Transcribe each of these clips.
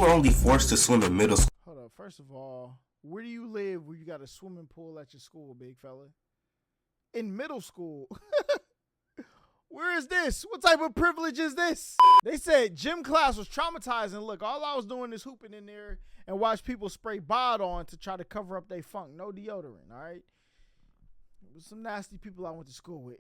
were only forced to swim in middle school. Hold up. First of all, where do you live where you got a swimming pool at your school, big fella? In middle school? Where is this? What type of privilege is this? They said gym class was traumatizing. Look, all I was doing is hooping in there and watch people spray bod on to try to cover up their funk. No deodorant, all right? Some nasty people I went to school with.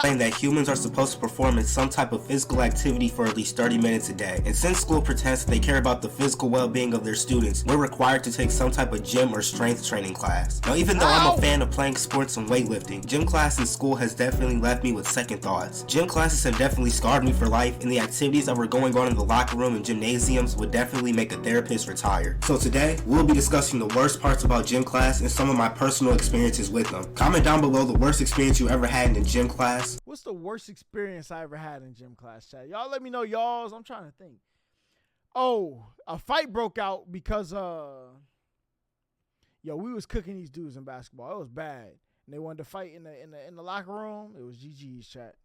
Saying that humans are supposed to perform in some type of physical activity for at least 30 minutes a day. And since school pretends that they care about the physical well-being of their students, we're required to take some type of gym or strength training class. Now, even though I'm a fan of playing sports and weightlifting, gym class in school has definitely left me with second thoughts. Gym classes have definitely scarred me for life, and the activities that were going on in the locker room and gymnasiums would definitely make a therapist retire. So today, we'll be discussing the worst parts about gym class and some of my personal experiences with them. Comment down below the worst experience you ever had in a gym class. What's the worst experience I ever had in gym class, chat? Y'all let me know y'all's. I'm trying to think. Oh, a fight broke out because we was cooking these dudes in basketball. It was bad. And they wanted to fight in the locker room. It was GG's, chat.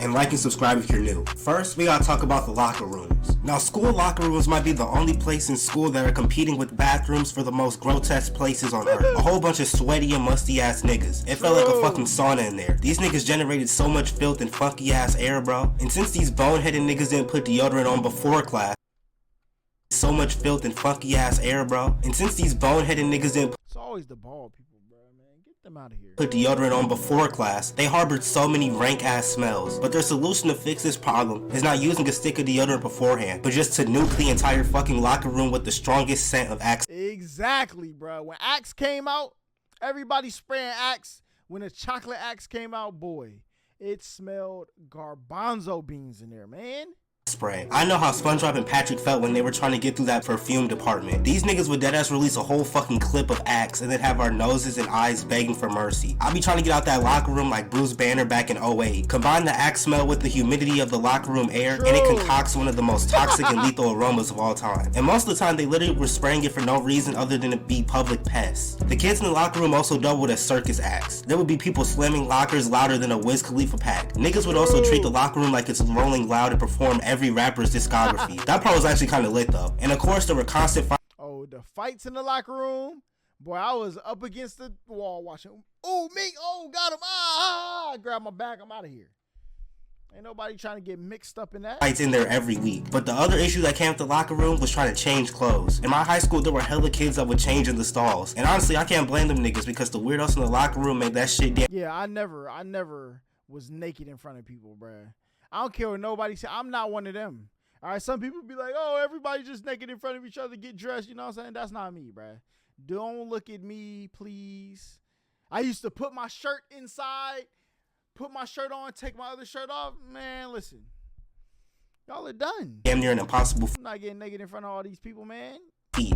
And like and subscribe if you're new. First, we gotta talk about the locker rooms. Now, school locker rooms might be the only place in school that are competing with bathrooms for the most grotesque places on earth. A whole bunch of sweaty and musty ass niggas. It felt like a fucking sauna in there. These niggas generated so much filth and funky ass air, bro. And since these boneheaded niggas didn't put deodorant on before class, so much filth and funky ass air, bro. And since these boneheaded niggas didn't It's always the bald people, bro, man. Get them out of here. put deodorant on before class, they harbored so many rank ass smells. But their solution to fix this problem is not using a stick of deodorant beforehand, but just to nuke the entire fucking locker room with the strongest scent of Axe. Exactly, bro. When Axe came out, everybody spraying Axe. When the chocolate Axe came out, boy, it smelled garbanzo beans in there, man. Spray. I know how SpongeBob and Patrick felt when they were trying to get through that perfume department. These niggas would deadass release a whole fucking clip of Axe and then have our noses and eyes begging for mercy. I'll be trying to get out that locker room like Bruce Banner back in 08. Combine the Axe smell with the humidity of the locker room air, and it concocts one of the most toxic and lethal aromas of all time. And most of the time, they literally were spraying it for no reason other than to be public pests. The kids in the locker room also doubled as circus acts. There would be people slamming lockers louder than a Wiz Khalifa pack. Niggas would also treat the locker room like it's Rolling Loud and perform every rapper's discography. That part was actually kind of lit though. And of course, there were constant fights. Oh, the fights in the locker room. Boy, I was up against the wall watching. Oh, me. Oh, got him. I grabbed my bag. I'm out of here. Ain't nobody trying to get mixed up in that. Fights in there every week. But the other issue that came with the locker room was trying to change clothes. In my high school, there were hella kids that would change in the stalls. And honestly, I can't blame them niggas because the weirdos in the locker room made that shit damn. Yeah, I never was naked in front of people, bruh. I don't care what nobody said. I'm not one of them. All right, some people be like, oh, everybody just naked in front of each other, get dressed. You know what I'm saying? That's not me, bruh. Don't look at me, please. I used to put my shirt inside, put my shirt on, take my other shirt off. Man, listen. Y'all are done. Damn near an impossible. I'm not getting naked in front of all these people, man.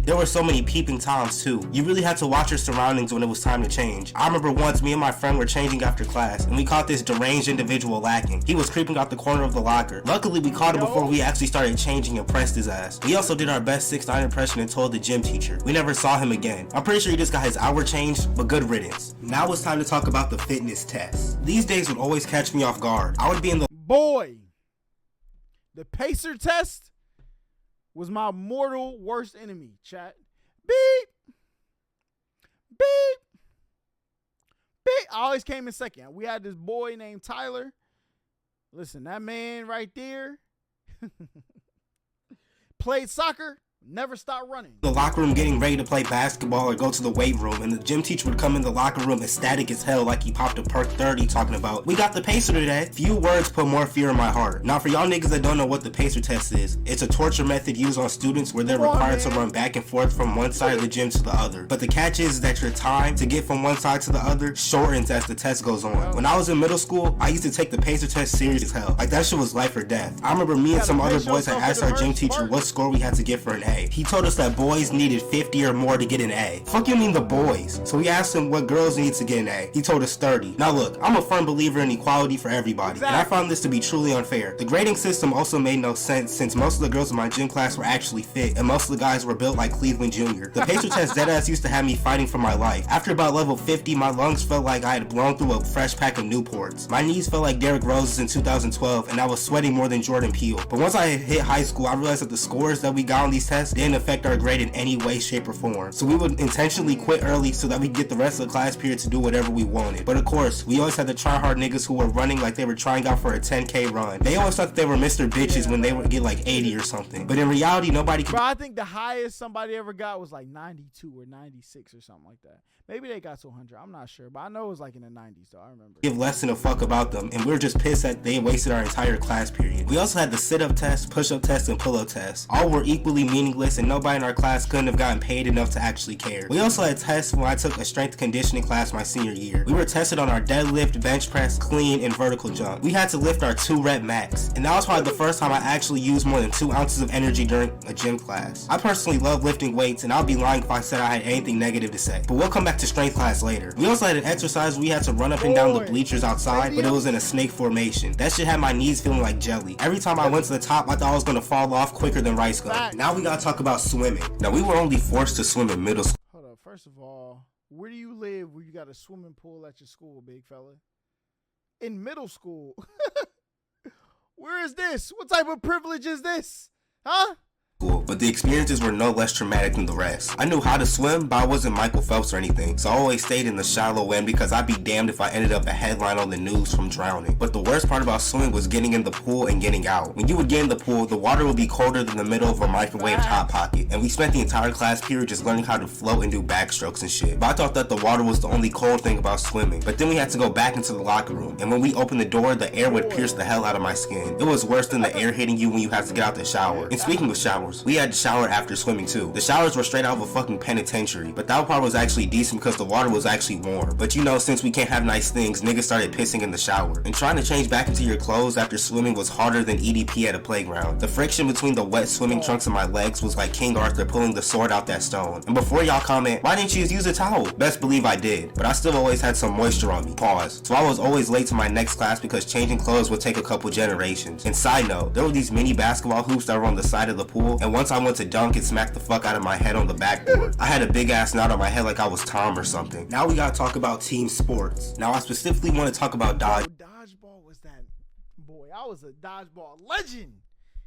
There were so many peeping toms too. You really had to watch your surroundings when it was time to change. I remember once me and my friend were changing after class and we caught this deranged individual lacking. He was creeping out the corner of the locker. Luckily we caught him before we actually started changing and pressed his ass. We also did our best 6ix9ine impression and told the gym teacher. We never saw him again. I'm pretty sure he just got his hour changed, but good riddance. Now it's time to talk about the fitness test. These days would always catch me off guard. I would be in the the pacer test was my mortal worst enemy, chat. Beep. Beep. Beep. I always came in second. We had this boy named Tyler. Listen, that man right there played soccer, never stopped running. The locker room getting ready to play basketball or go to the weight room, and the gym teacher would come in the locker room ecstatic as hell like he popped a perk 30 talking about, we got the pacer today. Few words put more fear in my heart. Now for y'all niggas that don't know what the pacer test is, it's a torture method used on students where they're required to run back and forth from one side of the gym to the other. But the catch is that your time to get from one side to the other shortens as the test goes on. When I was in middle school, I used to take the pacer test serious as hell. Like that shit was life or death. I remember me and some other boys had asked our gym teacher what score we had to get for an A. He told us that boys needed 50 or more to get an A. Fuck you mean the boys? So we asked him what girls need to get an A. He told us 30. Now look, I'm a firm believer in equality for everybody, and I found this to be truly unfair. The grading system also made no sense since most of the girls in my gym class were actually fit, and most of the guys were built like Cleveland Jr. The pacer test deadass used to have me fighting for my life. After about level 50, my lungs felt like I had blown through a fresh pack of Newports. My knees felt like Derrick Rose's in 2012, and I was sweating more than Jordan Peele. But once I had hit high school, I realized that the scores that we got on these tests class didn't affect our grade in any way, shape, or form. So we would intentionally quit early so that we could get the rest of the class period to do whatever we wanted. But of course, we always had the try-hard niggas who were running like they were trying out for a 10K run. They always thought that they were Mr. Bitches when they would get like 80 or something. But in reality, nobody could. Bro, I think the highest somebody ever got was like 92 or 96 or something like that. Maybe they got to 100. I'm not sure, but I know it was like in the 90s though. I remember. Give less than a fuck about them, and we were just pissed that they wasted our entire class period. We also had the sit-up test, push-up test, and pull-up test. All were equally meaningless, and nobody in our class couldn't have gotten paid enough to actually care. We also had tests when I took a strength conditioning class my senior year. We were tested on our deadlift, bench press, clean, and vertical jump. We had to lift our 2-rep max, and that was probably the first time I actually used more than 2 ounces of energy during a gym class. I personally love lifting weights, and I'll be lying if I said I had anything negative to say. But we'll come back to strength class later. We also had an exercise where we had to run up and down the bleachers outside, but it was in a snake formation. That shit had my knees feeling like jelly. Every time I went to the top, I thought I was gonna fall off quicker than rice gum. Now we gotta talk about swimming. Now we were only forced to swim in middle school. Hold up. First of all, where do you live where you got a swimming pool at your school, big fella? In middle school? Where is this? What type of privilege is this? Huh? But the experiences were no less traumatic than the rest. I knew how to swim, but I wasn't Michael Phelps or anything, so I always stayed in the shallow end because I'd be damned if I ended up a headline on the news from drowning. But the worst part about swimming was getting in the pool and getting out. When you would get in the pool, the water would be colder than the middle of a microwave hot pocket, and we spent the entire class period just learning how to float and do backstrokes and shit. But I thought that the water was the only cold thing about swimming. But then we had to go back into the locker room, and when we opened the door, the air would pierce the hell out of my skin. It was worse than the air hitting you when you have to get out the shower. And speaking of showers, we had to shower after swimming too. The showers were straight out of a fucking penitentiary, but that part was actually decent because the water was actually warm. But you know, since we can't have nice things, niggas started pissing in the shower. And trying to change back into your clothes after swimming was harder than EDP at a playground. The friction between the wet swimming trunks and my legs was like King Arthur pulling the sword out that stone. And before y'all comment, why didn't you just use a towel? Best believe I did, but I still always had some moisture on me. Pause. So I was always late to my next class because changing clothes would take a couple generations. And side note, there were these mini basketball hoops that were on the side of the pool, and once I went to dunk, it smacked the fuck out of my head on the backboard. I had a big ass knot on my head like I was Tom or something. Now we gotta talk about team sports. Now I specifically want to talk about dodgeball was that boy. I was a dodgeball legend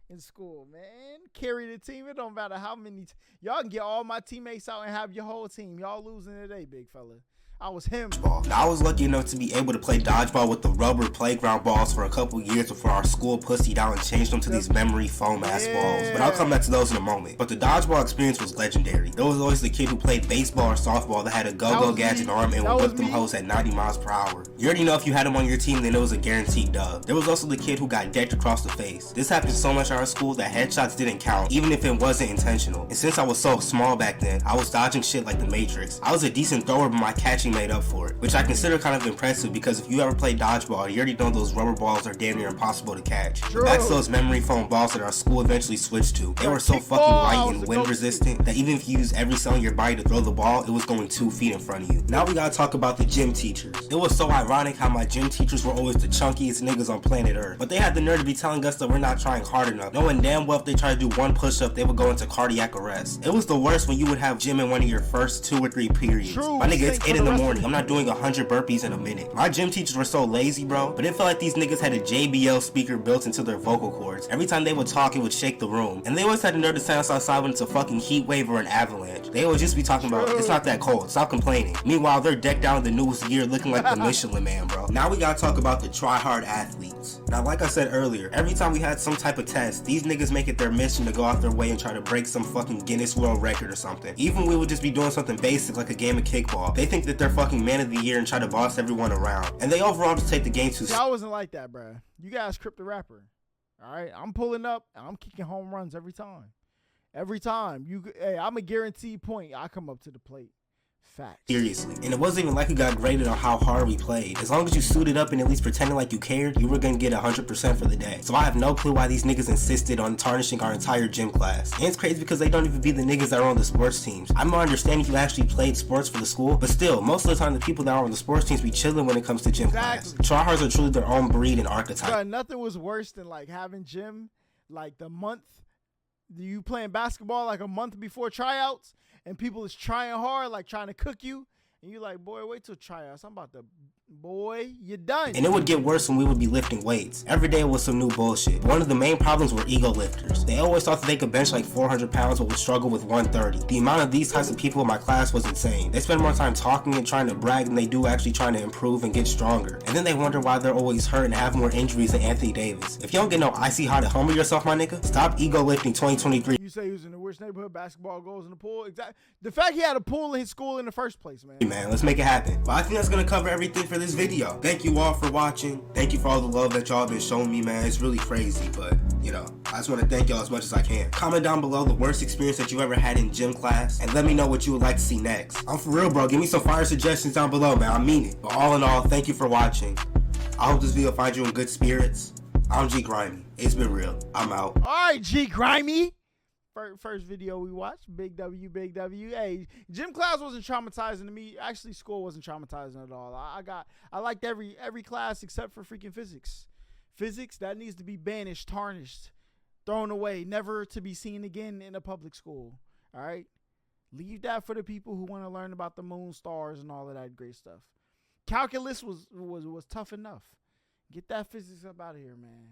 in school, man. Carry the team. It don't matter how many. Y'all can get all my teammates out and have your whole team. Y'all losing today, big fella. I was him. Now, I was lucky enough to be able to play dodgeball with the rubber playground balls for a couple years before our school pussied out and changed them to these memory foam ass balls. But I'll come back to those in a moment. But the dodgeball experience was legendary. There was always the kid who played baseball or softball that had a go-go gadget arm and would whip them hoes at 90 miles per hour. You already know if you had him on your team, then it was a guaranteed dub. There was also the kid who got decked across the face. This happened so much at our school that headshots didn't count, even if it wasn't intentional. And since I was so small back then, I was dodging shit like the Matrix. I was a decent thrower, but my catching made up for it, which I consider kind of impressive because if you ever played dodgeball, you already know those rubber balls are damn near impossible to catch. Back to those memory foam balls that our school eventually switched to. They were so fucking light and wind resistant that even if you used every cell in your body to throw the ball, it was going 2 feet in front of you. Now we gotta talk about the gym teachers. It was so ironic how my gym teachers were always the chunkiest niggas on planet Earth, but they had the nerve to be telling us that we're not trying hard enough, knowing damn well if they tried to do one push-up, they would go into cardiac arrest. It was the worst when you would have gym in one of your first 2 or 3 periods. My nigga, it's 8 in the morning. I'm not doing 100 burpees in a minute. My gym teachers were so lazy, bro, but it felt like these niggas had a JBL speaker built into their vocal cords. Every time they would talk, it would shake the room. And they always had the nerve to send us outside when it's a fucking heat wave or an avalanche. They would just be talking about, it's not that cold, stop complaining. Meanwhile, they're decked out in the newest gear looking like the Michelin Man, bro. Now we gotta talk about the try-hard athletes. Now, like I said earlier, every time we had some type of test, these niggas make it their mission to go out their way and try to break some fucking Guinness World Record or something. Even we would just be doing something basic like a game of kickball. They think that they're fucking man of the year and try to boss everyone around. And they overall just take the game too. I wasn't like that, bro. You guys Crip the Rapper. All right, I'm pulling up and I'm kicking home runs every time. Every time. Hey, I'm a guaranteed point. I come up to the plate. Facts. Seriously. And it wasn't even like we got graded on how hard we played. As long as you suited up and at least pretended like you cared, you were gonna get 100% for the day. So I have no clue why these niggas insisted on tarnishing our entire gym class. And it's crazy because they don't even be the niggas that are on the sports teams. I'm not understanding if you actually played sports for the school, but still, most of the time the people that are on the sports teams be chilling when it comes to gym class. Tryhards are truly their own breed and archetype. Bro, nothing was worse than like having gym like the month you playing basketball like a month before tryouts and people is trying hard, like trying to cook you. And you like, boy, wait till tryouts. I'm about to Boy, you done. And it would get worse when we would be lifting weights. Every day was some new bullshit. One of the main problems were ego lifters. They always thought that they could bench like 400 pounds but would struggle with 130. The amount of these types of people in my class was insane. They spend more time talking and trying to brag than they do actually trying to improve and get stronger. And then they wonder why they're always hurt and have more injuries than Anthony Davis. If you don't get no icy hot to humble yourself, my nigga, stop ego lifting 2023. You say he was in the worst neighborhood, basketball goals in the pool. Exactly. The fact he had a pool in his school in the first place, man. Hey man, let's make it happen. But I think that's gonna cover everything for this video. Thank you all for watching. Thank you for all the love that y'all been showing me, man. It's really crazy, but you know, I just want to thank y'all as much as I can. Comment down below the worst experience that you ever had in gym class, and let me know what you would like to see next. I'm for real, bro. Give me some fire suggestions down below, man. I mean it. But all in all, thank you for watching. I hope this video finds you in good spirits. I'm G Grimy. It's been real. I'm out. Alright, G Grimy. First video we watched, big W, big W. Hey, gym class wasn't traumatizing to me. Actually, school wasn't traumatizing at all. I liked every class except for freaking physics. Physics, that needs to be banished, tarnished, thrown away, never to be seen again in a public school. All right? Leave that for the people who want to learn about the moon, stars, and all of that great stuff. Calculus was tough enough. Get that physics up out of here, man.